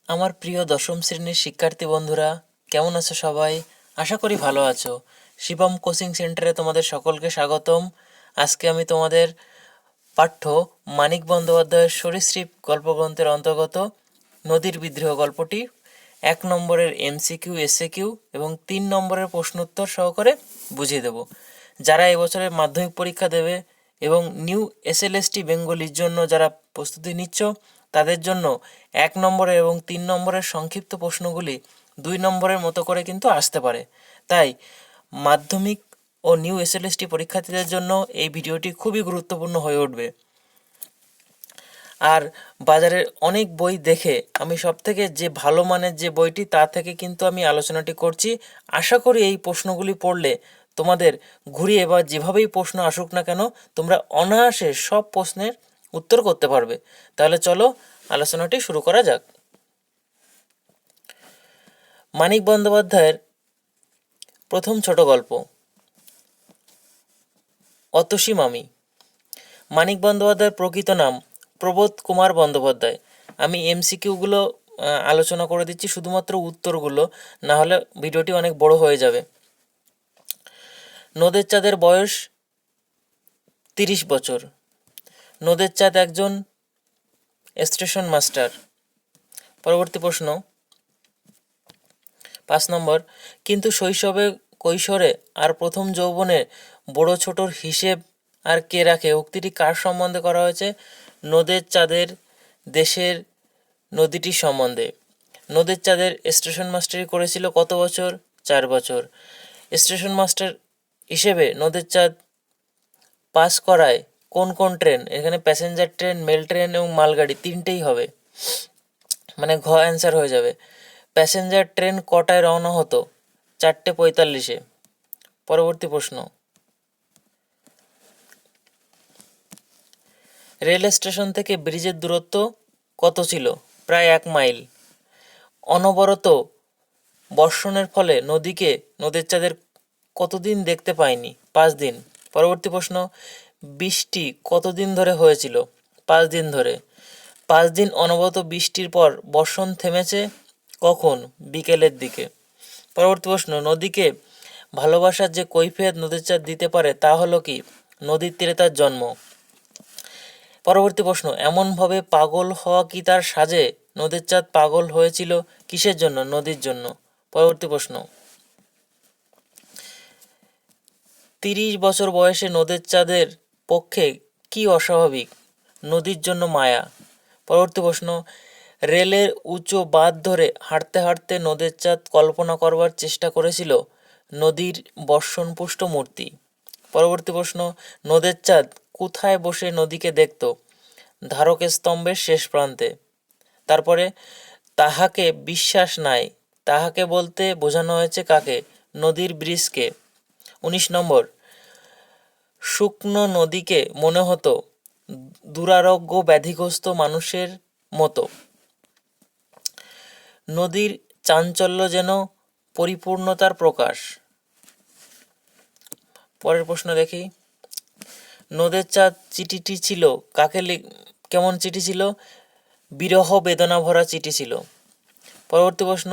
আমার প্রিয় দশম শ্রেণীর শিক্ষার্থী বন্ধুরা, কেমন আছো সবাই? আশা করি ভালো আছো। শিবম কোচিং সেন্টারে তোমাদের সকলকে স্বাগতম। আজকে আমি তোমাদের পাঠ্য মানিক বন্দ্যোপাধ্যায়ের সরীসৃপ গল্পগ্রন্থের অন্তর্গত নদীর বিদ্রোহ গল্পটি 1 নম্বরের MCQ, SAQ এবং 3 নম্বরের প্রশ্নোত্তর সহকারে বুঝিয়ে দেব। যারা এবছরের মাধ্যমিক পরীক্ষা দেবে এবং নিউ SLST বেঙ্গলির জন্য যারা প্রস্তুতি নিচ্ছ, তাদের জন্য 1 নম্বরের এবং 3 নম্বরের সংক্ষিপ্ত প্রশ্নগুলি 2 নম্বরের মতো করে কিন্তু আসতে পারে। তাই মাধ্যমিক ও নিউ SLST পরীক্ষার্থীদের জন্য এই ভিডিওটি খুবই গুরুত্বপূর্ণ হয়ে উঠবে। আর বাজারের অনেক বই দেখে আমি সবথেকে যে ভালো মানের যে বইটি, তা থেকে কিন্তু আমি আলোচনাটি করছি। আশা করি এই প্রশ্নগুলি পড়লে তোমাদের ঘুরিয়ে বা যেভাবেই প্রশ্ন আসুক না কেন, তোমরা অনায়াসে সব প্রশ্নের উত্তর করতে পারবে। তাহলে চলো আলোচনাটি শুরু করা যাক। মানিক বন্দ্যোপাধ্যায়ের প্রথম ছোট গল্প অতসী মামি। মানিক বন্দ্যোপাধ্যায়ের প্রকৃত নাম প্রবোধ কুমার বন্দ্যোপাধ্যায়। আমি MCQগুলো আলোচনা করে দিচ্ছি, শুধুমাত্র উত্তরগুলো, না হলে ভিডিওটি অনেক বড় হয়ে যাবে। নদের চাঁদের বয়স 30 বছর। নদের চাঁদ একজন স্টেশন মাস্টার। পরবর্তী প্রশ্ন 5 নম্বর, কিন্তু শৈশবে, কৈশোরে আর প্রথম যৌবনে বড় ছোটর হিসেব আর কে রাখে উক্তিটি কার সম্বন্ধে করা হয়েছে? নদের চাঁদের দেশের নদীটির সম্বন্ধে। নদের চাঁদের স্টেশন মাস্টারি করেছিল কত বছর? 4 বছর। স্টেশন মাস্টার হিসেবে নদের চাঁদ পাস করায় কোন কোন ট্রেন? এখানে প্যাসেঞ্জার ট্রেন, মেল ট্রেন এবং মালগাড়ি তিনটেই হবে, মানে ঘ অ্যান্সার হয়ে যাবে। প্যাসেঞ্জার ট্রেন কটায় রওনা হতো? 4:45-এ। পরবর্তী প্রশ্ন, রেল স্টেশন থেকে ব্রিজের দূরত্ব কত ছিল? প্রায় 1 মাইল। অনবরত বর্ষণের ফলে নদের চাঁদের কতদিন দেখতে পায়নি? 5 দিন। পরবর্তী প্রশ্ন, বৃষ্টি কতদিন ধরে হয়েছিল? 5 দিন ধরে। 5 দিন অনবরত বৃষ্টির পর বর্ষণ থেমেছে কখন? বিকেলের দিকে। পরবর্তী প্রশ্ন, নদীকে ভালোবাসার যে কৈফিয়ত নদের চাঁদ দিতে পারে তা হলো কি? নদীর তীরে তার জন্ম। পরবর্তী প্রশ্ন, এমনভাবে পাগল হওয়া কি তার সাজে? নদের চাঁদ পাগল হয়েছিল কিসের জন্য? নদীর জন্য। পরবর্তী প্রশ্ন, 30 বছর বয়সে নদের চাঁদের পক্ষে কি অস্বাভাবিক? নদীর জন্য মায়া। পরবর্তী প্রশ্ন, রেলের উঁচু বাঁধ ধরে হাঁটতে হাঁটতে নদের চাঁদ কল্পনা করবার চেষ্টা করেছিল নদীর বর্ষণপুষ্ট মূর্তি। পরবর্তী প্রশ্ন, নদের চাঁদ কোথায় বসে নদীকে দেখত? ধারক স্তম্ভের শেষ প্রান্তে। তারপরে, তাহাকে বিশ্বাস নাই, তাহাকে বলতে বোঝানো হয়েছে কাকে? নদীর ব্রিজকে। 19 নম্বর, শুকনো নদীকে মনে হতো দুরারোগ্য ব্যাধিগ্রস্ত মানুষের মতো। নদীর চাঞ্চল্য যেন পরিপূর্ণতার প্রকাশ। পরের প্রশ্ন দেখি, নদের চাঁদ চিঠিটি ছিল কাকে? কেমন চিঠি ছিল? বিরহ বেদনা ভরা চিঠি ছিল। পরবর্তী প্রশ্ন,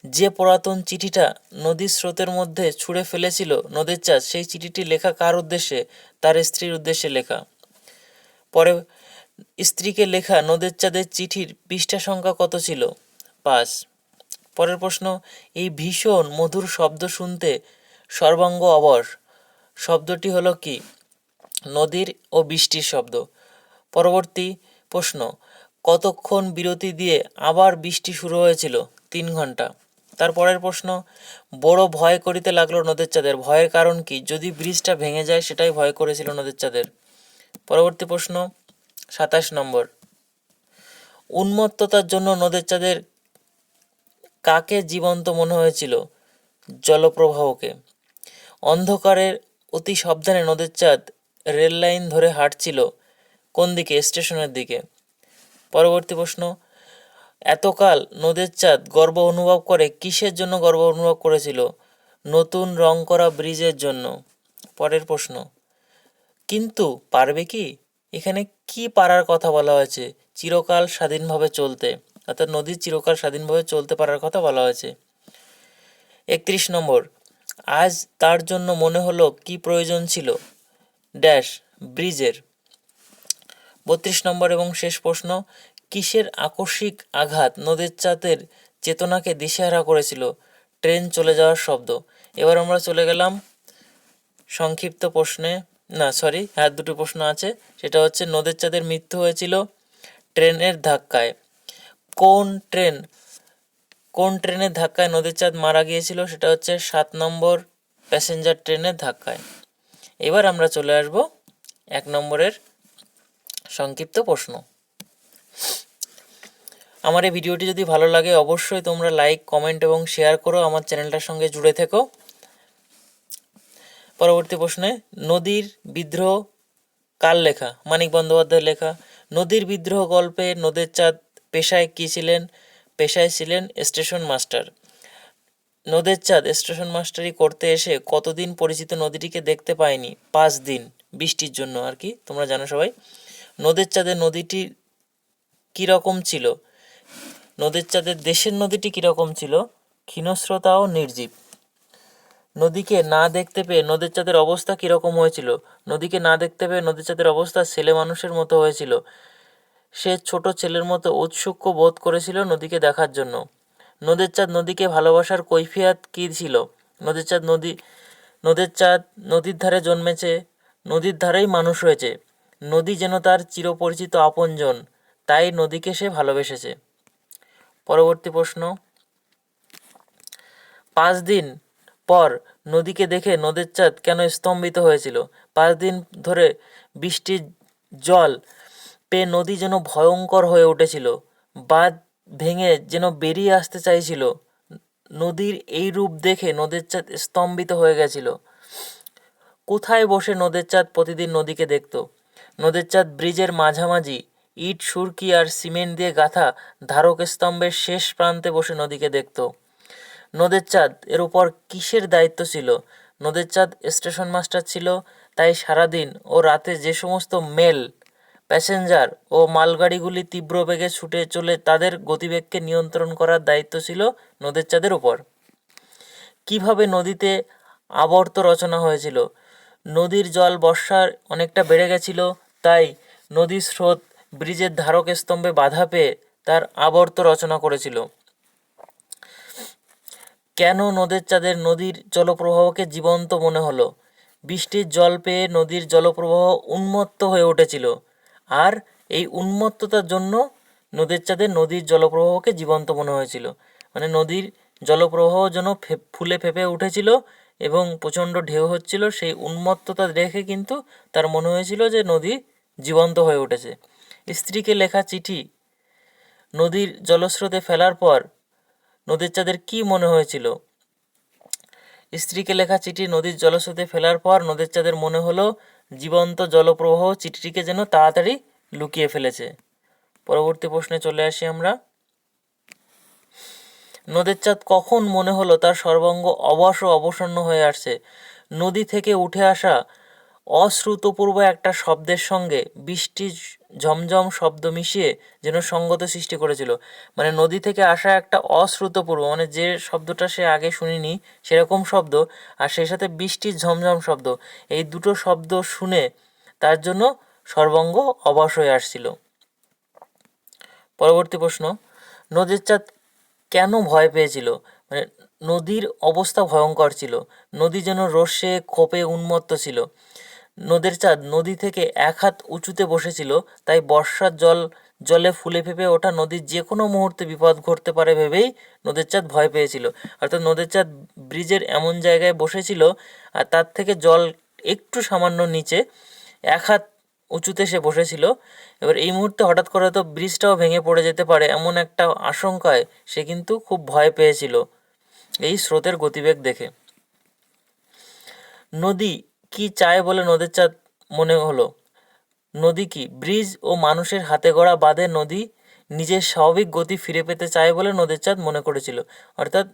যে পুরাতন চিঠিটা নদীর স্রোতের মধ্যে ছুঁড়ে ফেলেছিল নদের চাঁদ, সেই চিঠিটি লেখা কার উদ্দেশ্যে? তার স্ত্রীর উদ্দেশ্যে লেখা। পরে, স্ত্রীকে লেখা নদের চাঁদের চিঠির পৃষ্ঠা সংখ্যা কত ছিল? 5। পরের প্রশ্ন, এই ভীষণ মধুর শব্দ শুনতে সর্বাঙ্গ অবশ শব্দটি হলো কি? নদীর ও বৃষ্টির শব্দ। পরবর্তী প্রশ্ন, কতক্ষণ বিরতি দিয়ে আবার বৃষ্টি শুরু হয়েছিল? 3 ঘন্টা। তারপরের প্রশ্ন, বড় ভয় করিতে লাগলো নদের চাঁদের, ভয়ের কারণ কি? যদি ব্রিজটা ভেঙে যায় সেটাই ভয় করেছিল নদের চাঁদের। পরবর্তী প্রশ্ন 27 নম্বর, উন্মত্ততার জন্য নদের চাঁদের কাকে জীবন্ত মনে হয়েছিল? জলপ্রবাহকে। অন্ধকারের অতি সাবধানে নদের চাঁদ রেল লাইন ধরে হাঁটছিল কোন দিকে? স্টেশনের দিকে। পরবর্তী প্রশ্ন, এতকাল নদের চাঁদ গর্ব অনুভব করে কিসের জন্য গর্ব অনুভব করেছিল? নতুন রং করা ব্রিজের জন্য। পরের প্রশ্ন, কিন্তু পারবে কি? এখানে কি পারার কথা বলা হয়েছে? চিরকাল স্বাধীনভাবে চলতে। অর্থাৎ নদীর চিরকাল স্বাধীনভাবে চলতে পারার কথা বলা হয়েছে। 31 নম্বর, আজ তার জন্য মনে হলো কি প্রয়োজন ছিল ড্যাশ ব্রিজের। 32 নম্বর এবং শেষ প্রশ্ন, কিসের আকস্মিক আঘাত নদের চাঁদের চেতনাকে দিশেহারা করেছিল? ট্রেন চলে যাওয়ার শব্দ। এবার আমরা চলে গেলাম সংক্ষিপ্ত প্রশ্নে, দুটো প্রশ্ন আছে। সেটা হচ্ছে নদের চাঁদের মৃত্যু হয়েছিল ট্রেনের ধাক্কায়। কোন ট্রেনের ধাক্কায় নদের চাঁদ মারা গিয়েছিল? সেটা হচ্ছে 7 নম্বর প্যাসেঞ্জার ট্রেনের ধাক্কায়। এবার আমরা চলে আসব 1 নম্বরের সংক্ষিপ্ত প্রশ্ন। আমার এই ভিডিওটি যদি ভালো লাগে অবশ্যই তোমরা লাইক, কমেন্ট এবং শেয়ার করো, আমার চ্যানেলটার সঙ্গে জুড়ে থেকো। পরবর্তী প্রশ্নে, নদীর বিদ্রোহ কার লেখা? মানিক বন্দ্যোপাধ্যায়ের লেখা। নদীর বিদ্রোহ গল্পে নদের চাঁদ পেশায় কী ছিলেন? পেশায় ছিলেন স্টেশন মাস্টার। নদের চাঁদ স্টেশন মাস্টারি করতে এসে কতদিন পরিচিত নদীটিকে দেখতে পায়নি? 5 দিন, বৃষ্টির জন্য আর কি, তোমরা জানো সবাই। নদের চাঁদে নদীটি কীরকম ছিল? নদের চাঁদের দেশের নদীটি কীরকম ছিল? ক্ষীণস্রোতা ও নির্জীব। নদীকে না দেখতে পেয়ে নদের চাঁদের অবস্থা কীরকম হয়েছিল? নদীকে না দেখতে পেয়ে নদের চাঁদের অবস্থা ছেলে মানুষের মতো হয়েছিল। সে ছোট ছেলের মতো ঔৎসুক্য বোধ করেছিল নদীকে দেখার জন্য। নদের চাঁদ নদীকে ভালোবাসার কৈফিয়ত কী ছিল? নদের চাঁদ নদীর ধারে জন্মেছে, নদীর ধারেই মানুষ হয়েছে। নদী যেন তার চিরপরিচিত আপনজন, তাই নদীকে সে ভালোবেসেছে। পরবর্তী প্রশ্ন, 5 দিন পর নদীকে দেখে নদের চাঁদ কেন স্তম্ভিত হয়েছিল? 5 দিন ধরে বৃষ্টির জল পেয়ে নদী যেন ভয়ঙ্কর হয়ে উঠেছিল, বাঁধ ভেঙে যেন বেরিয়ে আসতে চাইছিল। নদীর এই রূপ দেখে নদের চাঁদ স্তম্ভিত হয়ে গেছিল। কোথায় বসে নদের চাঁদ প্রতিদিন নদীকে দেখত? নদের চাঁদ ব্রিজের মাঝামাঝি ইট, সুরকি আর সিমেন্ট দিয়ে গাঁথা ধারক স্তম্ভের শেষ প্রান্তে বসে নদীকে দেখত। নদের চাঁদ এর উপর কিসের দায়িত্ব ছিল? নদের চাঁদ স্টেশন মাস্টার ছিল, তাই সারাদিন ও রাতে যে সমস্ত মেল, প্যাসেঞ্জার ও মালগাড়িগুলি তীব্র বেগে ছুটে চলে তাদের গতিবেগকে নিয়ন্ত্রণ করার দায়িত্ব ছিল নদের চাঁদের উপর। কিভাবে নদীতে আবর্ত রচনা হয়েছিল? নদীর জল বর্ষার অনেকটা বেড়ে গেছিল, তাই নদীর স্রোত ব্রিজের ধারক স্তম্ভে বাধা পেয়ে তার আবর্ত রচনা করেছিল। কেন নদের চাঁদের নদীর জলপ্রবাহকে জীবন্ত মনে হলো? বৃষ্টির জল পেয়ে নদীর জলপ্রবাহ উন্মত্ত হয়ে উঠেছিল, আর এই উন্মত্ততার জন্য নদের চাঁদের নদীর জলপ্রবাহকে জীবন্ত মনে হয়েছিল। মানে নদীর জলপ্রবাহ যেন ফুলে ফেঁপে উঠেছিল এবং প্রচণ্ড ঢেউ হচ্ছিল, সেই উন্মত্ততা দেখে কিন্তু তার মনে হয়েছিল যে নদী জীবন্ত হয়ে উঠেছে। স্ত্রীকে লেখা চিঠি নদীর জলস্রোতে ফেলার পর নদের চাঁদের কী মনে হয়েছিল? স্ত্রীকে লেখা চিঠি নদীর জলস্রোতে ফেলার পর নদের চাঁদের মনে হলো জীবন্ত জলপ্রবাহ চিঠিটিকে যেন তাড়াতাড়ি লুকিয়ে ফেলেছে। পরবর্তী প্রশ্নে চলে আসি আমরা। নদের চাঁদ কখন মনে হলো তার সর্বাঙ্গ অবশ ও অবসন্ন হয়ে আসছে? নদী থেকে উঠে আসা অশ্রুতপূর্ব একটা শব্দের সঙ্গে বৃষ্টির ঝমঝম শব্দ মিশিয়ে যেন সঙ্গত সৃষ্টি করেছিল। মানে নদী থেকে আসা একটা অশ্রুতপূর্ব, মানে যে শব্দটা সে আগে শুনিনি সেরকম শব্দ, আর সেই সাথে বৃষ্টির ঝমঝম শব্দ, এই দুটো শব্দ শুনে তার জন্য সর্বাঙ্গ অবশ হয়ে আসছিল। পরবর্তী প্রশ্ন, নদের চাঁদ কেন ভয় পেয়েছিল? মানে নদীর অবস্থা ভয়ঙ্কর ছিল, নদী যেন রোষে ক্ষোভে উন্মত্ত ছিল। নদের চাঁদ নদী থেকে 1 হাত উঁচুতে বসেছিল, তাই বর্ষার জলে ফুলে ফেঁপে ওঠা নদীর যে কোনো মুহূর্তে বিপদ ঘটতে পারে ভেবেই নদের চাঁদ ভয় পেয়েছিল। অর্থাৎ নদের চাঁদ ব্রিজের এমন জায়গায় বসেছিল আর তার থেকে জল একটু সামান্য নিচে 1 হাত উঁচুতে সে বসেছিল। এবার এই মুহূর্তে হঠাৎ করে তো ব্রিজটাও ভেঙে পড়ে যেতে পারে, এমন একটা আশঙ্কায় সে কিন্তু খুব ভয় পেয়েছিল এই স্রোতের গতিবেগ দেখে। নদী কি চায় বলে নদের চাঁদ মনে হলো? নদী কি ব্রিজ ও মানুষের হাতে গড়া বাঁধে নদী নিজের স্বাভাবিক গতি ফিরে পেতে চায় বলে নদের চাঁদ মনে করেছিল? অর্থাৎ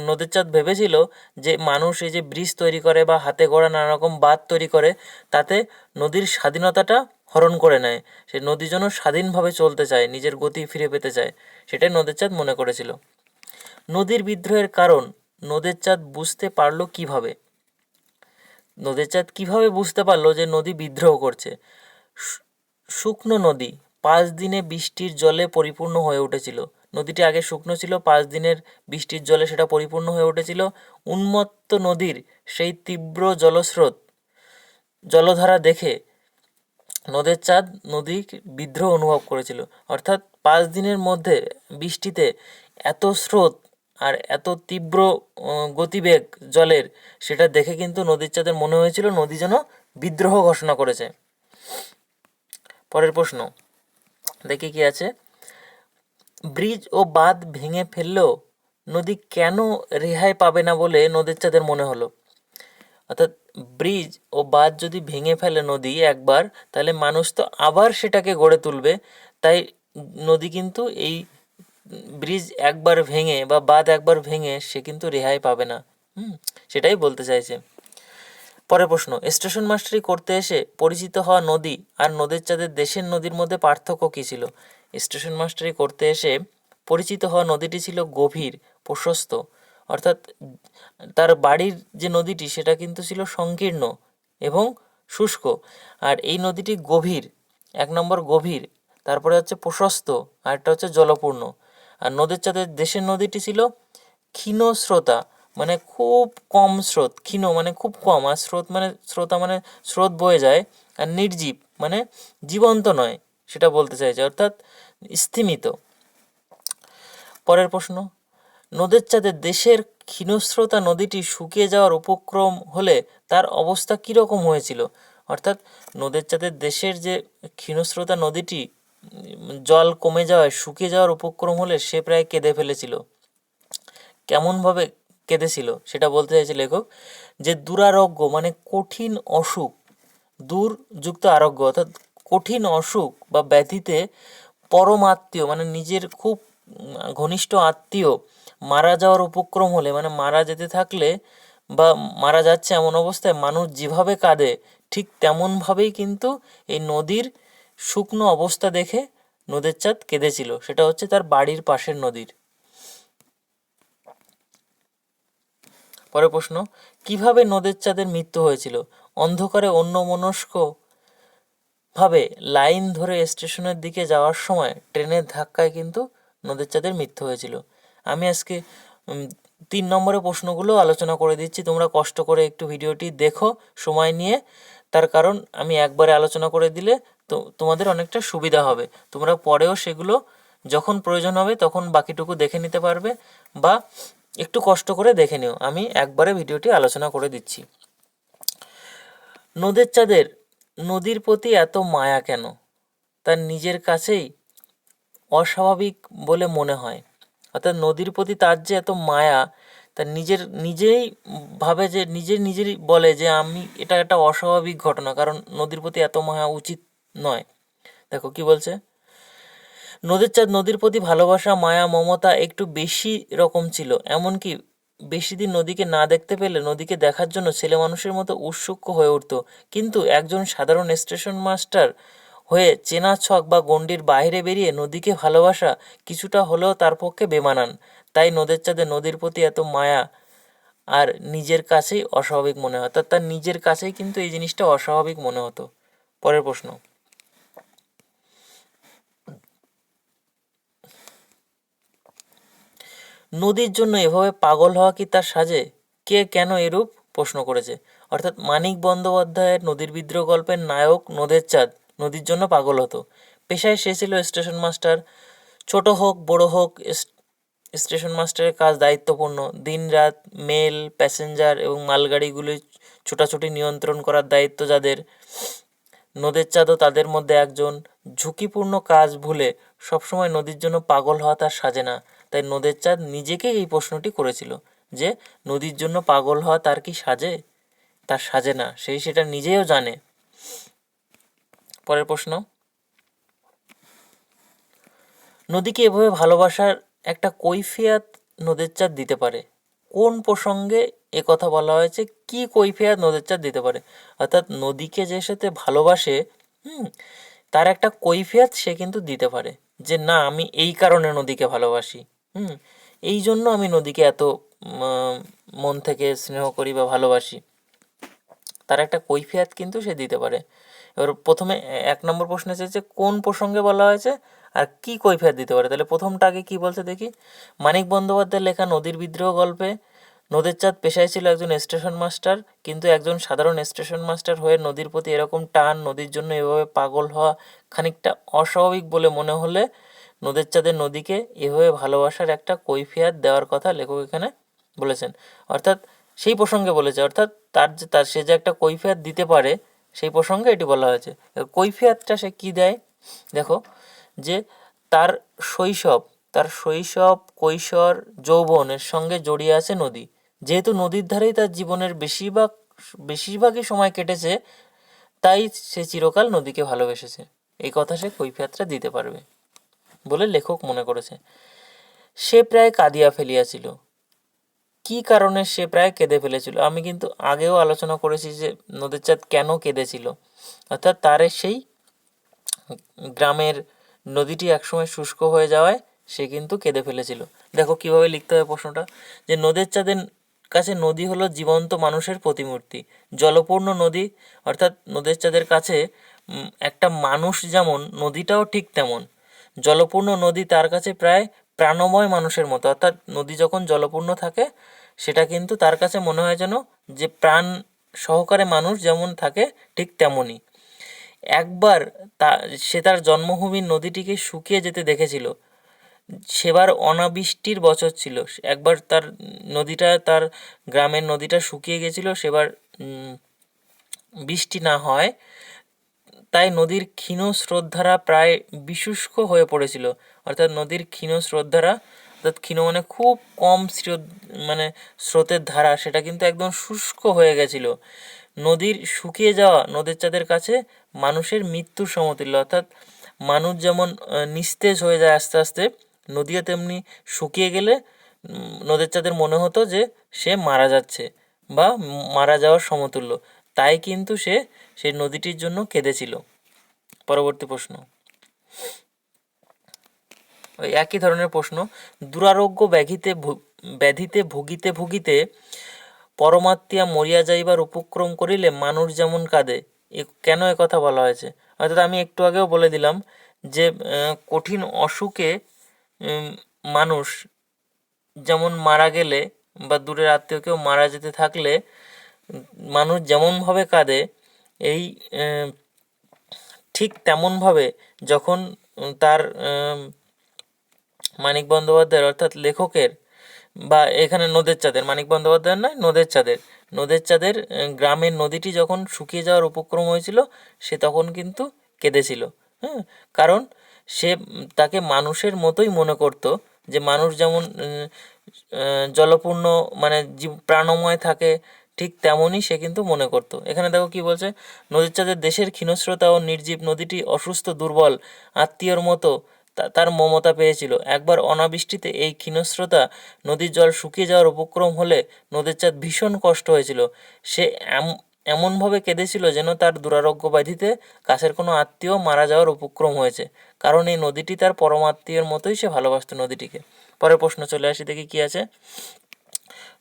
নদের চাঁদ ভেবেছিল যে মানুষ এই যে ব্রিজ তৈরি করে বা হাতে গড়া নানা রকম বাঁধ তৈরি করে, তাতে নদীর স্বাধীনতাটা হরণ করে নেয়। সে নদী যেন স্বাধীনভাবে চলতে চায়, নিজের গতি ফিরে পেতে চায়, সেটাই নদের চাঁদ মনে করেছিল। নদীর বিদ্রোহের কারণ নদের চাঁদ বুঝতে পারলো কিভাবে? নদের চাঁদ কিভাবে বুঝতে পারলো যে নদী বিদ্রোহ করছে? শুকনো নদী 5 দিনে বৃষ্টির জলে পরিপূর্ণ হয়ে উঠেছিল। নদীটি আগে শুকনো ছিল, 5 দিনের বৃষ্টির জলে সেটা পরিপূর্ণ হয়ে উঠেছিল। উন্মত্ত নদীর সেই তীব্র জলস্রোত জলধারা দেখে নদের চাঁদ নদীর বিদ্রোহ অনুভব করেছিল। অর্থাৎ 5 দিনের মধ্যে বৃষ্টিতে এত স্রোত আর এত তীব্র গতিবেগ জলের, সেটা দেখে কিন্তু নদীর চাঁদের মনে হয়েছিল নদী যেন বিদ্রোহ ঘোষণা করেছে। পরের প্রশ্ন দেখি কি আছে। ব্রিজ ও বাঁধ ভেঙে ফেললেও নদী কেন রেহাই পাবে না বলে নদের চাঁদের মনে হলো? অর্থাৎ ব্রিজ ও বাঁধ যদি ভেঙে ফেলে নদী একবার, তাহলে মানুষ তো আবার সেটাকে গড়ে তুলবে। তাই নদী কিন্তু এই ব্রিজ একবার ভেঙে বা বাঁধ একবার ভেঙে সে কিন্তু রেহাই পাবে না। সেটাই বলতে চাইছে। পরের প্রশ্ন, স্টেশন মাস্টারি করতে এসে পরিচিত হওয়া নদী আর নদের চাঁদের দেশের নদীর মধ্যে পার্থক্য কী ছিল? স্টেশন মাস্টারি করতে এসে পরিচিত হওয়া নদীটি ছিল গভীর, প্রশস্ত। অর্থাৎ তার বাড়ির যে নদীটি সেটা কিন্তু ছিল সংকীর্ণ এবং শুষ্ক। আর এই নদীটি গভীর, 1 নম্বর গভীর, তারপরে হচ্ছে প্রশস্ত, আর একটা হচ্ছে জলপূর্ণ। আর নদের চাঁদের দেশের নদীটি ছিল ক্ষীণ স্রোতা, মানে খুব কম স্রোত। ক্ষীণ মানে খুব কম, আর স্রোত মানে স্রোতা মানে স্রোত বয়ে যায়। আর নির্জীব মানে জীবন্ত নয়, সেটা বলতে চাইছে, অর্থাৎ স্থিমিত। পরের প্রশ্ন, নদের চাঁদের দেশের ক্ষীণস্রোতা নদীটি শুকিয়ে যাওয়ার উপক্রম হলে তার অবস্থা কীরকম হয়েছিল? অর্থাৎ নদের চাঁদের দেশের যে ক্ষীণস্রোতা নদীটি জল কমে যাওয়ায় শুকিয়ে যাওয়ার উপক্রম হলে সে প্রায় কেঁদে ফেলেছিল। কেমনভাবে কেঁদেছিল সেটা বলতে চাইছে লেখক, যে দুরারোগ্য মানে কঠিন অসুখ, দূর যুক্ত আরোগ্য, অর্থাৎ কঠিন অসুখ বা ব্যাধিতে পরম আত্মীয় মানে নিজের খুব ঘনিষ্ঠ আত্মীয় মারা যাওয়ার উপক্রম হলে, মানে মারা যেতে থাকলে বা মারা যাচ্ছে এমন অবস্থায় মানুষ যেভাবে কাঁদে, ঠিক তেমনভাবেই কিন্তু এই নদীর শুকনো অবস্থা দেখে নদের চাঁদ কেঁদেছিল। সেটা হচ্ছে তার বাড়ির পাশের নদীর। পরের প্রশ্ন, কিভাবে নদের চাঁদের মৃত্যু হয়েছিল? অন্ধকারে অন্যমনস্ক ভাবে লাইন ধরে স্টেশনের দিকে যাওয়ার সময় ট্রেনের ধাক্কায় কিন্তু নদের চাঁদের মৃত্যু হয়েছিল। আমি আজকে 3 নম্বরের প্রশ্নগুলো আলোচনা করে দিচ্ছি, তোমরা কষ্ট করে একটু ভিডিওটি দেখো সময় নিয়ে। তার কারণ আমি একবারে আলোচনা করে দিলে তো তোমাদের অনেকটা সুবিধা হবে, তোমরা পরেও সেগুলো যখন প্রয়োজন হবে তখন বাকিটুকু দেখে নিতে পারবে, বা একটু কষ্ট করে দেখে নিও। আমি একবারে ভিডিওটি আলোচনা করে দিচ্ছি। নদের চাঁদের নদীর প্রতি এত মায়া কেন? তার নিজের কাছেই অস্বাভাবিক বলে মনে হয়। অর্থাৎ নদীর প্রতি তার যে এত মায়া, তার নিজেই ভাবে যে নিজেরই বলে যে এটা একটা অস্বাভাবিক ঘটনা, কারণ নদীর প্রতি এত মায়া উচিত নয়। দেখো কি বলছে, নদের চাঁদ নদীর প্রতি ভালোবাসা, মায়া, মমতা একটু বেশি রকম ছিল। এমনকি বেশি দিন নদীকে না দেখতে পেলে নদীকে দেখার জন্য ছেলে মানুষের মতো উৎসুক হয়ে উঠত। কিন্তু একজন সাধারণ স্টেশন মাস্টার হয়ে চেনা ছক বা গণ্ডির বাইরে বেরিয়ে নদীকে ভালোবাসা কিছুটা হলেও তার পক্ষে বেমানান। তাই নদের চাঁদে নদীর প্রতি এত মায়া আর নিজের কাছেই অস্বাভাবিক মনে হয়। অর্থাৎ তার নিজের কাছেই কিন্তু এই জিনিসটা অস্বাভাবিক মনে হতো। পরের প্রশ্ন, নদীর জন্য এভাবে পাগল হওয়া কি তার সাজে? কে কেন এরূপ প্রশ্ন করেছে? অর্থাৎ মানিক বন্দ্যোপাধ্যায়ের নদীর বিদ্রোহ গল্পের নায়ক নদের চাঁদ নদীর জন্য পাগল হতো। পেশায় সে ছিল স্টেশন মাস্টার। ছোট হোক বড় হোক, স্টেশন মাস্টারের কাজ দায়িত্বপূর্ণ। দিনরাত মেল, প্যাসেঞ্জার এবং মালগাড়িগুলি ছোটাছুটি নিয়ন্ত্রণ করার দায়িত্ব যাদের, নদের চাঁদও তাদের মধ্যে একজন। ঝুঁকিপূর্ণ কাজ ভুলে সবসময় নদীর জন্য পাগল হওয়া তার সাজে না। তাই নদের চাঁদ নিজেকেই এই প্রশ্নটি করেছিল যে নদীর জন্য পাগল হওয়া তার কি সাজে? তার সাজে না, সেটা নিজেও জানে। পরের প্রশ্ন, নদীকে এভাবে ভালোবাসার একটা কৈফিয়ত নদের চাঁদ দিতে পারে? কোন প্রসঙ্গে কথা বলা হয়েছে? কি কৈফিয়ত নদের চাঁদ দিতে পারে? অর্থাৎ নদীকে যে সাথে ভালোবাসে তার একটা কৈফিয়ত সে কিন্তু দিতে পারে যে না, আমি এই কারণে নদীকে ভালোবাসি, এই জন্য আমি নদীকে এত মন থেকে স্নেহ করি বা ভালোবাসি। তার একটা কৈফিয়ত কিন্তু সে দিতে পারে। এবার প্রথমে 1 নম্বর প্রশ্ন এসেছে কোন প্রসঙ্গে বলা হয়েছে আর কি কৈফিয়ত দিতে পারে। তাহলে প্রথমটা আগে কি বলছে দেখি। মানিক বন্দ্যোপাধ্যায়ের লেখা নদীর বিদ্রোহ গল্পে নদের চাঁদ পেশায় ছিল একজন স্টেশন মাস্টার, কিন্তু একজন সাধারণ স্টেশন মাস্টার হয়ে নদীর প্রতি এরকম টান, নদীর জন্য এভাবে পাগল হওয়া খানিকটা অস্বাভাবিক বলে মনে হলে নদের চাঁদের নদীকে এভাবে ভালোবাসার একটা কৈফিয়ত দেওয়ার কথা লেখক এখানে বলেছেন। অর্থাৎ সেই প্রসঙ্গে বলেছে, অর্থাৎ তার সে যে একটা কৈফিয়ত দিতে পারে সেই প্রসঙ্গে এটি বলা হয়েছে। কৈফিয়তটা সে কী দেয় দেখো, যে তার শৈশব কৈশোর যৌবনের সঙ্গে জড়িয়ে আছে নদী। যেহেতু নদীর ধারেই তার জীবনের বেশিরভাগই সময় কেটেছে, তাই সে চিরকাল নদীকে ভালোবেসেছে। এই কথা সে কৈফিয়তটা দিতে পারবে বলে লেখক মনে করেছে। সে প্রায় কাঁদিয়া ফেলিয়াছিল। কি কারণে সে প্রায় কেঁদে ফেলেছিল? আমি কিন্তু আগেও আলোচনা করেছি যে নদের চাঁদ কেন কেঁদেছিল। অর্থাৎ তার সেই গ্রামের নদীটি একসময় শুষ্ক হয়ে যাওয়ায় সে কিন্তু কেঁদে ফেলেছিল। দেখো কিভাবে লিখতে হবে প্রশ্নটা, যে নদের চাঁদের কাছে নদী হলো জীবন্ত মানুষের প্রতিমূর্তি। জলপূর্ণ নদী, অর্থাৎ নদের চাঁদের কাছে একটা মানুষ যেমন, নদীটাও ঠিক তেমন। জলপূর্ণ নদী তার কাছে প্রায় প্রাণময় মানুষের মতো। অর্থাৎ নদী যখন জলপূর্ণ থাকে সেটা কিন্তু তার কাছে মনে হয় যেন যে প্রাণ সহকারে মানুষ যেমন থাকে ঠিক তেমনই। একবার সে তার জন্মভূমির নদীটিকে শুকিয়ে যেতে দেখেছিল। সেবার অনাবৃষ্টির বছর ছিল। একবার তার গ্রামের নদীটা শুকিয়ে গেছিল, সেবার বৃষ্টি না হয়, তাই নদীর ক্ষীণ স্রোতধারা প্রায় বিশুষ্ক হয়ে পড়েছিল। অর্থাৎ নদীর ক্ষীণ স্রোতধারা, অর্থাৎ ক্ষীণ মানে খুব কম স্রোতের ধারা, সেটা কিন্তু একদম শুষ্ক হয়ে গেছিল। নদীর শুকিয়ে যাওয়া নদের চাঁদের কাছে মানুষের মৃত্যুর সমতুল্য। অর্থাৎ মানুষ যেমন নিস্তেজ হয়ে যায় আস্তে আস্তে, নদীও তেমনি শুকিয়ে গেলে নদের চাঁদের মনে হতো যে সে মারা যাচ্ছে বা মারা যাওয়ার সমতুল্য। তাই কিন্তু সে সেই নদীটির জন্য কেঁদেছিল। পরবর্তী প্রশ্ন, ওই একই ধরনের প্রশ্ন। দুরারোগ্য ব্যাধিতে ভুগিতে পরমাত্মা মরিয়া যাইবার উপক্রম করিলে মানুষ যেমন কাঁদে। কেন কথা বলা হয়েছে? অর্থাৎ আমি একটু আগেও বলে দিলাম যে কঠিন অসুখে মানুষ যেমন মারা গেলে বা দূরের আত্মীয় কেউ মারা যেতে থাকলে মানুষ যেমনভাবে কাঁদে, এই ঠিক তেমনভাবে যখন তার মানিক বন্দ্যোপাধ্যায়ের অর্থাৎ লেখকের, বা এখানে নদের চাঁদের, মানিক বন্দ্যোপাধ্যায়ের নয়, নদের চাঁদের গ্রামের নদীটি যখন শুকিয়ে যাওয়ার উপক্রম হয়েছিল, সে তখন কিন্তু কেঁদেছিল। কারণ সে তাকে মানুষের মতোই মনে করত, যে মানুষ যেমন জলপূর্ণ প্রাণময় থাকে, ঠিক তেমনই সে কিন্তু মনে করত। এখানে দেখো কি বলছে, নদীর চাঁদের দেশের ক্ষীণস্রোতা ও নির্জীব নদীটি অসুস্থ দুর্বল আত্মীয়র মতো তার মমতা পেয়েছিল। একবার অনাবৃষ্টিতে এই ক্ষীণস্রোতা নদীর জল শুকিয়ে যাওয়ার উপক্রম হলে নদের চাঁদ ভীষণ কষ্ট হয়েছিল। সে এমনভাবে কেঁদেছিল যেন তার দুরারোগ্য ব্যাধিতে কাছের কোনো আত্মীয় মারা যাওয়ার উপক্রম হয়েছে। কারণ এই নদীটি তার পরমাত্মীয়ের মতোই সে ভালোবাসত নদীটিকে। পরের প্রশ্ন চলে আসি, দেখি কি আছে।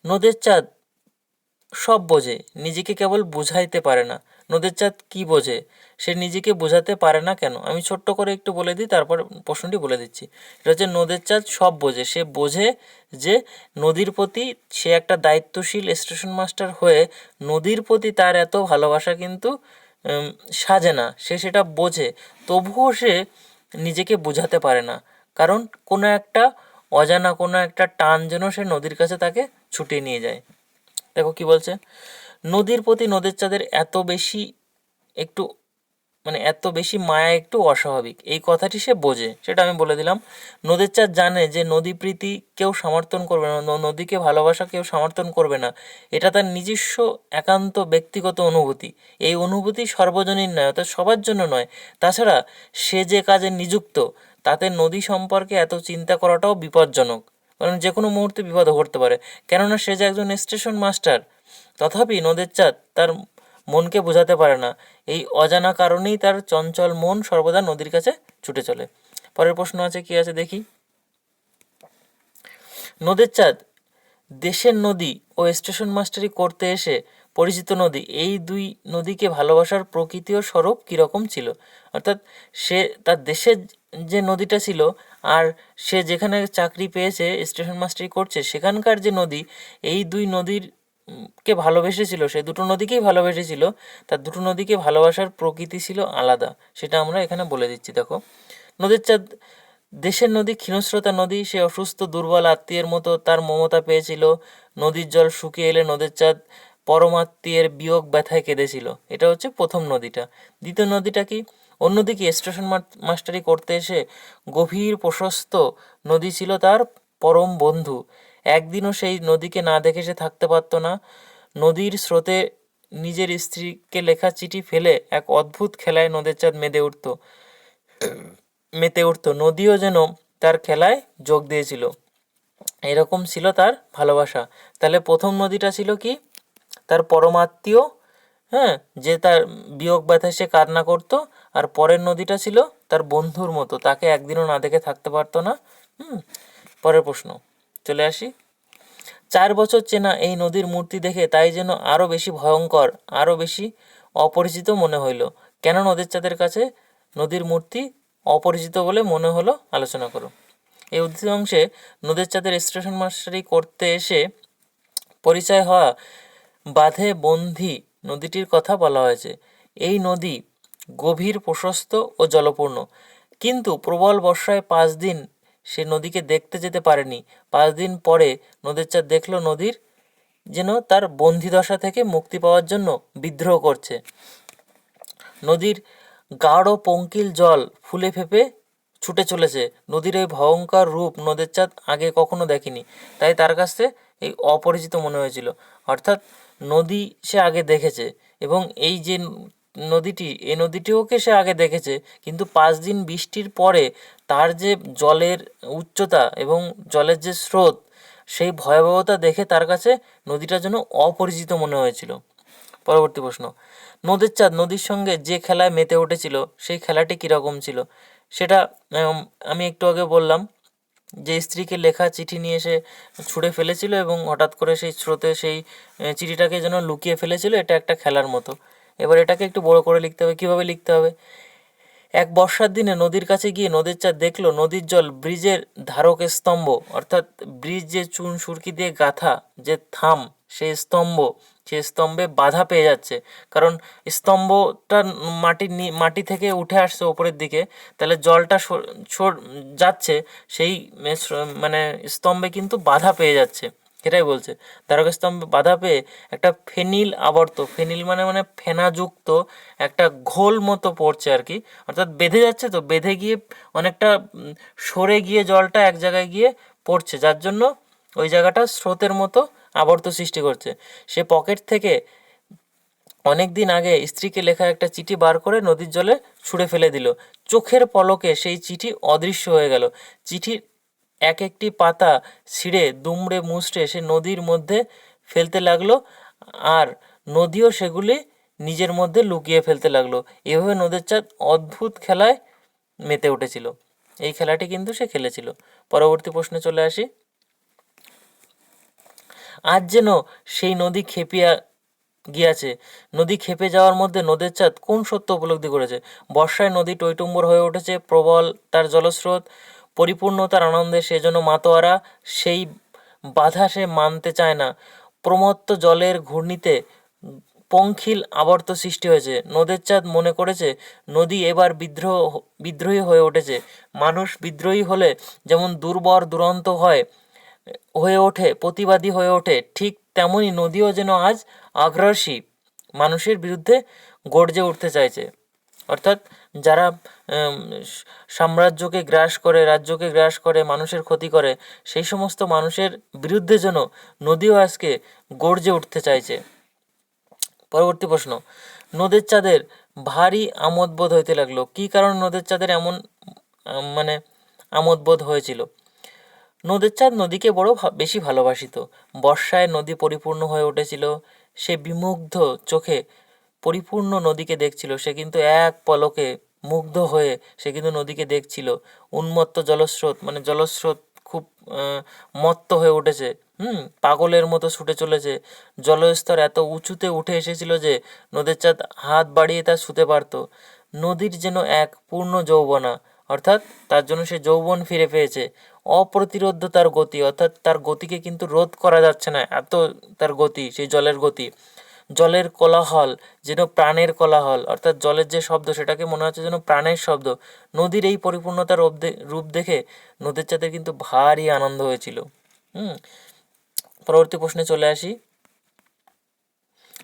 নদের চাঁদ সব বোঝে, নিজেকে কেবল বুঝাইতে পারে না। নদের চাঁদ কি বোঝে? সে নিজেকে বোঝাতে পারে না কেন? আমি ছোট্ট করে একটু বলে দিই, তারপর প্রশ্নটি বলে দিচ্ছি। এটা হচ্ছে নদের চাঁদ সব বোঝে। সে বোঝে যে নদীর প্রতি সে একটা দায়িত্বশীল স্টেশন মাস্টার হয়ে নদীর প্রতি তার এত ভালোবাসা কিন্তু সাজে না। সে সেটা বোঝে, তবুও সে নিজেকে বোঝাতে পারে না। কারণ কোনো একটা অজানা কোনো একটা টান যেন সে নদীর কাছে তাকে ছুটিয়ে নিয়ে যায়। দেখো কি বলছে, নদীর প্রতি নদের চাঁদের এত বেশি মায়া একটু অস্বাভাবিক, এই কথাটি সে বোঝে। সেটা আমি বলে দিলাম। নদের চাঁদ জানে যে নদী প্রীতি কেউ সমর্থন করবে না, নদীকে ভালোবাসা কেউ সমর্থন করবে না। এটা তার নিজস্ব একান্ত ব্যক্তিগত অনুভূতি। এই অনুভূতি সর্বজনীন নয়, অর্থাৎ সবার জন্য নয়। তাছাড়া সে যে কাজে নিযুক্ত তাতে নদী সম্পর্কে এত চিন্তা করাটাও বিপজ্জনক, কারণ যে কোনো মুহূর্তে বিপদ ঘটতে পারে। কেননা সে যে একজন স্টেশন মাস্টার। তথাপি নদের চাঁদ তার মনকে বোঝাতে পারে না। এই অজানা কারণেই তার চঞ্চল মন সর্বদা নদীর কাছে ছুটে চলে। পরের প্রশ্ন আছে, কি আছে দেখি। নদের চাঁদ দেশের নদী ও স্টেশন মাস্টারি করতে এসে পরিচিত নদী, এই দুই নদীকে ভালোবাসার প্রকৃতি ও স্বরূপ কীরকম ছিল? অর্থাৎ সে তার দেশের যে নদীটা ছিল আর সে যেখানে চাকরি পেয়েছে স্টেশন মাস্টারি করছে সেখানকার যে নদী, এই দুই নদীর কে ভালোবেসেছিল, সে দুটো নদীকেই ভালোবেসেছিল। তার দুটো নদীকে ভালোবাসার প্রকৃতি ছিল আলাদা, সেটা আমরা এখানে বলে দিচ্ছি। দেখো, নদীর চাঁদ দেশের নদী ক্ষীণস্রোতা নদী, সে অসুস্থ দুর্বল আত্মীয়ের মতো তার মমতা পেয়েছিল। নদীর জল শুকিয়ে এলে নদীর চাঁদ পরমাত্মীয়ের বিয়োগ ব্যথায় কেঁদেছিল। এটা হচ্ছে প্রথম নদীটা। দ্বিতীয় নদীটা কি? অন্যদিকে স্টেশন মাস্টারি করতে এসে গভীর প্রশস্ত নদী ছিল তার পরম বন্ধু। একদিনও সেই নদীকে না দেখে সে থাকতে পারত না। নদীর স্রোতে নিজের স্ত্রীকে লেখা চিঠি ফেলে এক অদ্ভুত খেলায় নদীর চাঁদ মেতে উঠত। নদীও যেন তার খেলায় যোগ দিয়েছিল। এরকম ছিল তার ভালোবাসা। তাহলে প্রথম নদীটা ছিল কি? তার পরমাত্মীয়, হ্যাঁ, যে তার বিয়োগ ব্যথায় সে কান্না করতো। আর পরের নদীটা ছিল তার বন্ধুর মতো, তাকে একদিনও না দেখে থাকতে পারতো না। পরের প্রশ্ন চলে আসি। 4 বছর চেনা এই নদীর মূর্তি দেখে তাই যেন আরও বেশি ভয়ঙ্কর, আরও বেশি অপরিচিত মনে হইল। কেন নদীর চাঁদের কাছে নদীর মূর্তি অপরিচিত বলে মনে হলো, আলোচনা করো। এই উদ্ধৃত অংশে নদীর চাঁদের স্টেশন মাস্টারি করতে এসে পরিচয় হওয়া বাঁধে বন্ধি নদীটির কথা বলা হয়েছে। এই নদী গভীর, প্রশস্ত ও জলপূর্ণ, কিন্তু প্রবল বর্ষায় 5 দিন সে নদীকে দেখতে যেতে পারেনি। 5 দিন পরে নদীর চাঁদ দেখল নদীর যেন তার বন্দিদশা থেকে মুক্তি পাওয়ার জন্য বিদ্রোহ করছে। নদীর গাঢ় পঙ্কিল জল ফুলে ফেঁপে ছুটে চলেছে। নদীর এই ভয়ঙ্কর রূপ নদীর চাঁদ আগে কখনো দেখেনি, তাই তার কাছে এই অপরিচিত মনে হয়েছিল। অর্থাৎ নদী সে আগে দেখেছে, এবং এই যে নদীটি, এই নদীটিওকে সে আগে দেখেছে, কিন্তু 5 দিন বৃষ্টির পরে তার যে জলের উচ্চতা এবং জলের যে স্রোত, সেই ভয়াবহতা দেখে তার কাছে নদীটা যেন অপরিচিত মনে হয়েছিল। পরবর্তী প্রশ্ন, নদীর চাঁদ নদীর সঙ্গে যে খেলায় মেতে উঠেছিল সেই খেলাটি কীরকম ছিল? সেটা আমি একটু আগে বললাম যে স্ত্রীকে লেখা চিঠি নিয়ে এসে ছুঁড়ে ফেলেছিল এবং হঠাৎ করে সেই স্রোতে সেই চিঠিটাকে যেন লুকিয়ে ফেলেছিল। এটা একটা খেলার মতো। এবার এটাকে একটু বড় করে লিখতে হবে। কীভাবে লিখতে হবে? এক বর্ষার দিনে নদীর কাছে গিয়ে নদীর চাঁদ দেখল নদীর জল ব্রিজের ধারক স্তম্ভ, অর্থাৎ ব্রিজ যে চুন সুরকি দিয়ে গাঁথা যে থাম, সেই স্তম্ভে বাধা পেয়ে যাচ্ছে। কারণ স্তম্ভটা মাটি থেকে উঠে আসছে ওপরের দিকে, তাহলে জলটা যাচ্ছে সেই মানে স্তম্ভে কিন্তু বাধা পেয়ে যাচ্ছে, এটাই বলছে। ধারকস্তম্ভে বাধা পেয়ে একটা ফেনিল আবর্ত, ফেনিল মানে ফেনাযুক্ত একটা ঘোল মতো পড়ছে আর কি, অর্থাৎ বেঁধে যাচ্ছে, তো বেঁধে গিয়ে অনেকটা সরে গিয়ে জলটা এক জায়গায় গিয়ে পড়ছে, যার জন্য ওই জায়গাটা স্রোতের মতো আবর্ত সৃষ্টি করছে। সে পকেট থেকে অনেক দিন আগে স্ত্রীকে লেখা একটা চিঠি বার করে নদীর জলে ছুঁড়ে ফেলে দিল। চোখের পলকে সেই চিঠি অদৃশ্য হয়ে গেল। চিঠির এক একটি পাতা ছিঁড়ে দুমড়ে মুচড়ে সে নদীর মধ্যে ফেলতে লাগলো, আর নদীও সেগুলি নিজের মধ্যে লুকিয়ে ফেলতে লাগলো। এভাবে নদীর চাঁদ অদ্ভুত খেলায় মেতে উঠেছিল। এই খেলাটি কিন্তু সে খেলেছিল। পরবর্তী প্রশ্নে চলে আসি। আজ যেন সেই নদী খেপিয়া গিয়াছে। নদী খেপে যাওয়ার মধ্যে নদীর চাঁদ কোন সত্য উপলব্ধি করেছে? বর্ষায় নদী টইটুম্বর হয়ে উঠেছে, প্রবল তার জলস্রোত, পরিপূর্ণতার আনন্দে সে যেন মাতোয়ারা, সেই বাধা সে মানতে চায় না। প্রমত্ত জলের ঘূর্ণিতে পঙ্খিল আবর্ত সৃষ্টি হয়েছে। নদীর চাঁদ মনে করেছে নদী এবার বিদ্রোহী হয়ে উঠেছে। মানুষ বিদ্রোহী হলে যেমন দুর্বর দুরন্ত হয়ে ওঠে, প্রতিবাদী হয়ে ওঠে, ঠিক তেমনই নদীও যেন আজ আগ্রাসী মানুষের বিরুদ্ধে গর্জে উঠতে চাইছে। অর্থাৎ যারা সাম্রাজ্যকে গ্রাস করে, রাজ্যকে গ্রাস করে, মানুষের ক্ষতি করে, সেই সমস্ত মানুষের বিরুদ্ধে যেন নদীও আজকে গর্জে উঠতে চাইছে। পরবর্তী প্রশ্ন, নদীর চাঁদের ভারী আমোদবোধ হইতে লাগলো। কী কারণ নদীর চাঁদের এমন আমোদবোধ হয়েছিল? নদীর চাঁদ নদীকে বড় বেশি ভালোবাসিত। বর্ষায় নদী পরিপূর্ণ হয়ে উঠেছিল। সে বিমুগ্ধ চোখে পরিপূর্ণ নদীকে দেখছিল, সে কিন্তু এক পলকে মুগ্ধ হয়ে সে কিন্তু নদীকে দেখছিল। উন্মত্ত জলস্রোত, মানে জলস্রোত খুব মত্ত হয়ে উঠেছে, পাগলের মতো ছুটে চলেছে। জলস্তর এত উঁচুতে উঠে এসেছিল যে নদের চাঁদ হাত বাড়িয়ে তা ছুঁতে পারত। নদীর যেন এক পূর্ণ যৌবনা, অর্থাৎ তার জন্য সে যৌবন ফিরে পেয়েছে। অপ্রতিরোধ্য তার গতি, অর্থাৎ তার গতিকে কিন্তু রোধ করা যাচ্ছে না, এত তার গতি, সেই জলের গতি। জলের কোলাহল যেন প্রাণের কোলাহল, অর্থাৎ জলের যে শব্দ সেটাকে মনে হচ্ছে যেন প্রাণের শব্দ। নদীর এই পরিপূর্ণতার রূপ দেখে নদীর চাঁদের কিন্তু ভারী আনন্দ হয়েছিল। পরবর্তী প্রশ্নে চলে আসি।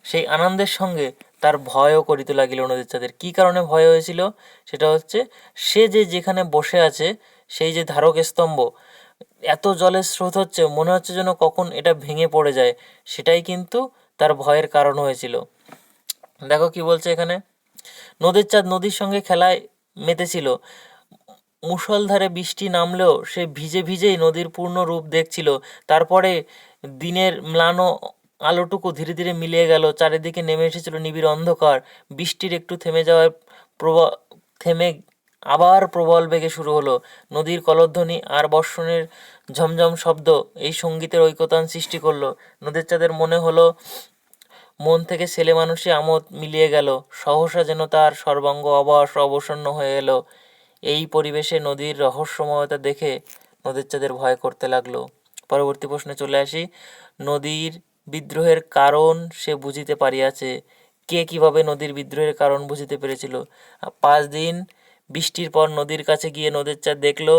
সেই আনন্দের সঙ্গে তার ভয়ও করিতে লাগিল নদীর চাঁদের। কী কারণে ভয় হয়েছিল? সেটা হচ্ছে সে যে যেখানে বসে আছে, সেই যে ধারক স্তম্ভ, এত জলের স্রোত হচ্ছে, মনে হচ্ছে যেন কখন এটা ভেঙে পড়ে যায়, সেটাই কিন্তু তার ভয়ের কারণ হয়েছিল। দেখো কি বলছে এখানে। নদীর চাঁদ নদীর সঙ্গে খেলায় মেতেছিল। মুষলধারে বৃষ্টি নামলেও সে ভিজে ভিজেই নদীর পূর্ণ রূপ দেখছিল। তারপরে দিনের ম্লান আলোটুকু ধীরে ধীরে মিলিয়ে গেল, চারিদিকে নেমে এসেছিল নিবিড় অন্ধকার। বৃষ্টির একটু থেমে যাওয়ার থেমে আবার প্রবল বেগে শুরু হলো। নদীর কলধ্বনি আর বর্ষণের ঝমঝম শব্দ এই সঙ্গীতের ঐকতান সৃষ্টি করলো। নদীর চাঁদের মনে হলো মন থেকে ছেলে মানুষই আমোদ মিলিয়ে গেল। সহসা যেন তার সর্বাঙ্গ অবশ অবসন্ন হয়ে এলো। এই পরিবেশে নদীর রহস্যময়তা দেখে নদীর চাঁদের ভয় করতে লাগলো। পরবর্তী প্রশ্নে চলে আসি। নদীর বিদ্রোহের কারণ সে বুঝিতে পারিয়াছে। কে কিভাবে নদীর বিদ্রোহের কারণ বুঝিতে পেরেছিল? 5 দিন বৃষ্টির পর নদীর কাছে গিয়ে নদীর চাঁদ দেখল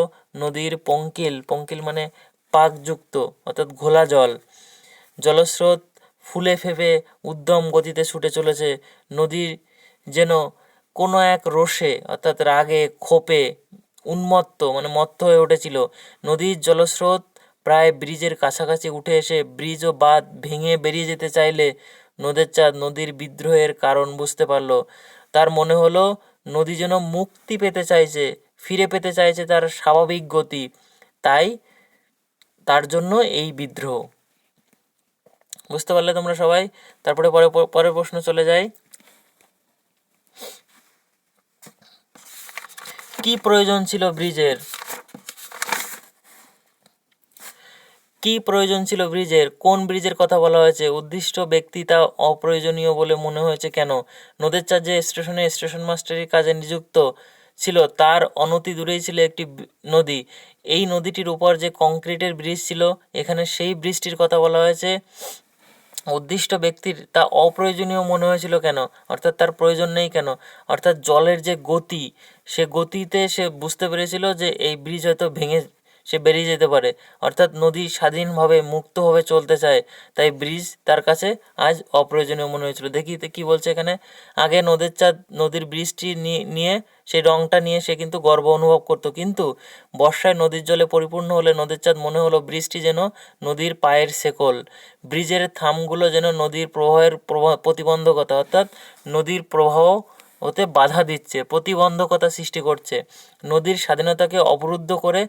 নদীর পঙ্কিল মানে পাকযুক্ত, অর্থাৎ ঘোলা জল। জলস্রোত ফুলে ফেঁপে উদ্যম গতিতে ছুটে চলেছে। নদীর যেন কোনো এক রোষে, অর্থাৎ রাগে ক্ষোভে উন্মত্ত মানে মত্ত হয়ে উঠেছিল। নদীর জলস্রোত প্রায় ব্রিজের কাছাকাছি উঠে এসে ব্রিজ ও বাঁধ ভেঙে বেরিয়ে যেতে চাইলে নদীর চাঁদ নদীর বিদ্রোহের কারণ বুঝতে পারল। তার মনে হলো নদী যেন মুক্তি পেতে চাইছে, ফিরে পেতে চাইছে তার স্বাভাবিক গতি, তাই তার জন্য এই বিদ্রোহ। বুঝতে পারলে তোমরা সবাই? তারপরে পরের প্রশ্ন চলে যায়। কি প্রয়োজন ছিল ব্রিজের? কি প্রয়োজন ছিল ব্রিজের? কোন ব্রিজের কথা বলা হয়েছে? উদ্দিষ্ট ব্যক্তি তা অপ্রয়োজনীয় বলে মনে হয়েছে কেন? নদীর চাঁদ যে স্টেশনে স্টেশন মাস্টারির কাজে নিযুক্ত ছিল তার অনতি দূরেই ছিল একটি নদী। এই নদীটির উপর যে কংক্রিটের ব্রিজ ছিল, এখানে সেই ব্রিজটির কথা বলা হয়েছে। উদ্দিষ্ট ব্যক্তির তা অপ্রয়োজনীয় মনে হয়েছিল কেন? অর্থাৎ তার প্রয়োজন নেই কেন? অর্থাৎ জলের যে গতি, সে গতিতে সে বুঝতে পেরেছিল যে এই ব্রিজ হয়তো ভেঙে সে বেরিয়ে যেতে পারে, অর্থাৎ নদী স্বাধীনভাবে মুক্তভাবে চলতে চায়, তাই ব্রিজ তার কাছে আজ অপ্রয়োজনীয় মনে হয়েছিল। দেখি কি বলছে এখানে। আগে নদীর চাঁদ নদীর ব্রিজটি নিয়ে সেই রঙটা নিয়ে সে কিন্তু গর্ব অনুভব করতো, কিন্তু বর্ষায় নদীর জলে পরিপূর্ণ হলে নদীর চাঁদ মনে হলো ব্রিজটি যেন নদীর পায়ের শেকল। ব্রিজের থামগুলো যেন নদীর প্রবাহের প্রতিবন্ধকতা, অর্থাৎ নদীর প্রবাহ হতে বাধা দিচ্ছে, প্রতিবন্ধকতা সৃষ্টি করছে। নদীর স্বাধীনতাকে অবরুদ্ধ করে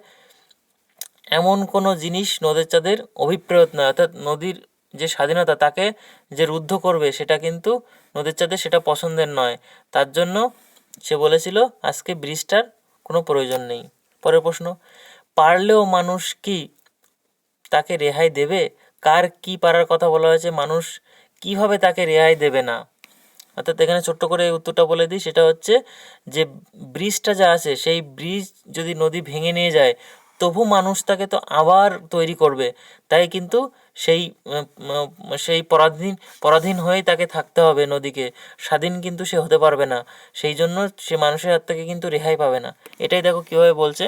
এমন কোনো জিনিস নদীর চাঁদের অভিপ্রেত নয়, অর্থাৎ নদীর যে স্বাধীনতা তাকে যে রুদ্ধ করবে সেটা কিন্তু নদীর চাঁদের সেটা পছন্দের নয়। তার জন্য সে বলেছিল আজকে ব্রিজটার কোনো প্রয়োজন নেই। পরের প্রশ্ন। পারলেও মানুষ কি তাকে রেহাই দেবে? কার কি পারার কথা বলা হয়েছে? মানুষ কিভাবে তাকে রেহাই দেবে না? অর্থাৎ এখানে ছোট্ট করে উত্তরটা বলে দিই, সেটা হচ্ছে যে ব্রিজটা যা আছে সেই ব্রিজ যদি নদী ভেঙে নিয়ে যায় তবু মানুষ তাকে তো আবার তৈরি করবে, তাই কিন্তু সেই সেই পরাধীন হয়েই তাকে থাকতে হবে নদীকে, স্বাধীন কিন্তু সে হতে পারবে না। সেই জন্য সে মানুষের হাত থেকে কিন্তু রেহাই পাবে না। এটাই দেখো কীভাবে বলছে।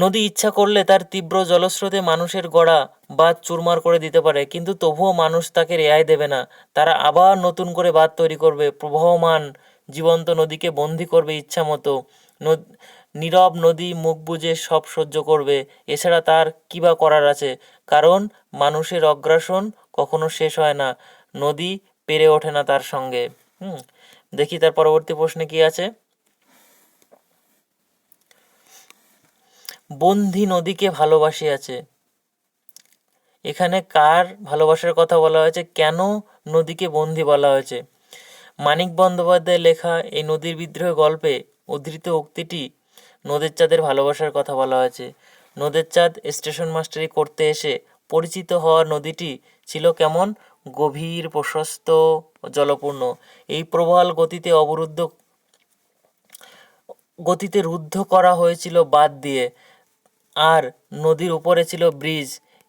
নদী ইচ্ছা করলে তার তীব্র জলস্রোতে মানুষের গড়া বাঁধ চুরমার করে দিতে পারে, কিন্তু তবুও মানুষ তাকে রেহাই দেবে না। তারা আবার নতুন করে বাঁধ তৈরি করবে, প্রবাহমান জীবন্ত নদীকে বন্দি করবে ইচ্ছা মতো। নীরব নদী মুখ বুজে সব সহ্য করবে, এছাড়া তার কী বা করার আছে? কারণ মানুষের অগ্রাসন কখনো শেষ হয় না, নদী পেরে ওঠে না তার সঙ্গে। দেখি তার পরবর্তী প্রশ্নে কি আছে। বন্ধি নদীকে ভালোবাসিয়াছে। এখানে কার ভালোবাসার কথা বলা হয়েছে? কেন নদীকে বন্ধি বলা হয়েছে? মানিক বন্দ্যোপাধ্যায়ের লেখা এই নদীর বিদ্রোহ গল্পে উদ্ধৃত উক্তিটি নদের চাঁদের ভালোবাসার কথা বলা হয়েছে। নদের চাঁদ স্টেশন মাস্টারি করতে এসে পরিচিত হওয়া নদীটি ছিল কেমন? গভীর, প্রশস্ত, জলপূর্ণ। এই প্রবল গতিতে রুদ্ধ করা হয়েছিল বাঁধ দিয়ে, আর নদীর উপরে ছিল ব্রিজ।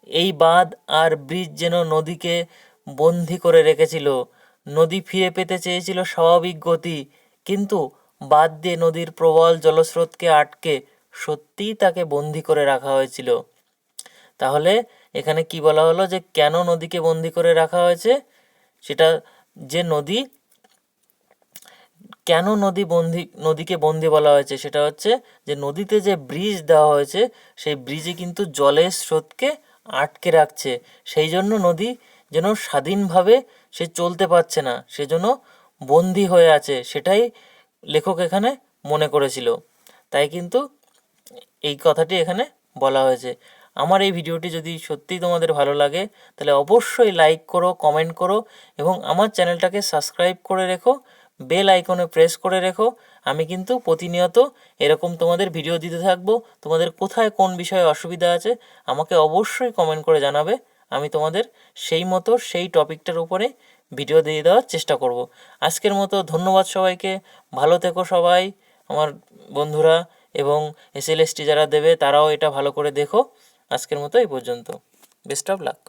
এই বাঁধ আর ব্রিজ যেন নদীকে বন্দি করে রেখেছিল। নদী ফিরে পেতে চেয়েছিল স্বাভাবিক গতি, কিন্তু বাঁধ দিয়ে নদীর প্রবল জলস্রোতকে আটকে সত্যিই তাকে বন্দি করে রাখা হয়েছিল। তাহলে এখানে কি বলা হলো যে কেন নদীকে বন্দি করে রাখা হয়েছে? সেটা যে কেন নদীকে বন্দি বলা হয়েছে সেটা হচ্ছে যে নদীতে যে ব্রিজ দেওয়া হয়েছে সেই ব্রিজে কিন্তু জলের স্রোতকে আটকে রাখছে। সেই জন্য নদী যেন স্বাধীনভাবে সে চলতে পারছে না, সেজন্য বন্দি হয়ে আছে, সেটাই লেখক এখানে মনে করেছিল। তাই কিন্তু এই কথাটি এখানে বলা হয়েছে। আমার এই ভিডিওটি যদি সত্যিই তোমাদের ভালো লাগে তাহলে অবশ্যই লাইক করো, কমেন্ট করো এবং আমার চ্যানেলটাকে সাবস্ক্রাইব করে রেখো, বেল আইকনে প্রেস করে রেখো। আমি কিন্তু প্রতিনিয়ত এরকম তোমাদের ভিডিও দিতে থাকবো। তোমাদের কোথায় কোন বিষয়ে অসুবিধা আছে আমাকে অবশ্যই কমেন্ট করে জানাবে। আমি তোমাদের সেই মতো সেই টপিকটার উপরে ভিডিও দিয়ে দেওয়ার চেষ্টা করব। আজকের মতো ধন্যবাদ সবাইকে। ভালো থেকো সবাই আমার বন্ধুরা, এবং SLST যারা দেবে তারাও এটা ভালো করে দেখো। আজকের মতো এই পর্যন্ত। Best of luck.